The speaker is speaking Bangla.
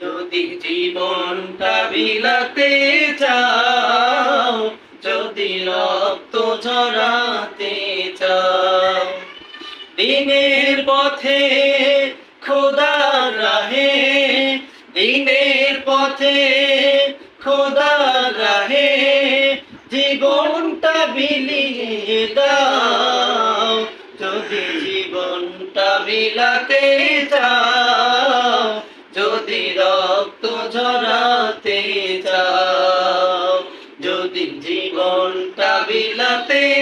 যদি জীবনটা বিলাতে চাও, যদি রক্ত ঝরাতে চাও, দিনের পথে খোদার রাহে, দিনের পথে খোদার রাহে জীবনটা বিলিয়ে দাও। যদি জীবনটা বিলাতে চাও, যদি রক্ত ঝরাতে চাও, যদি জীবনটা বিলাতে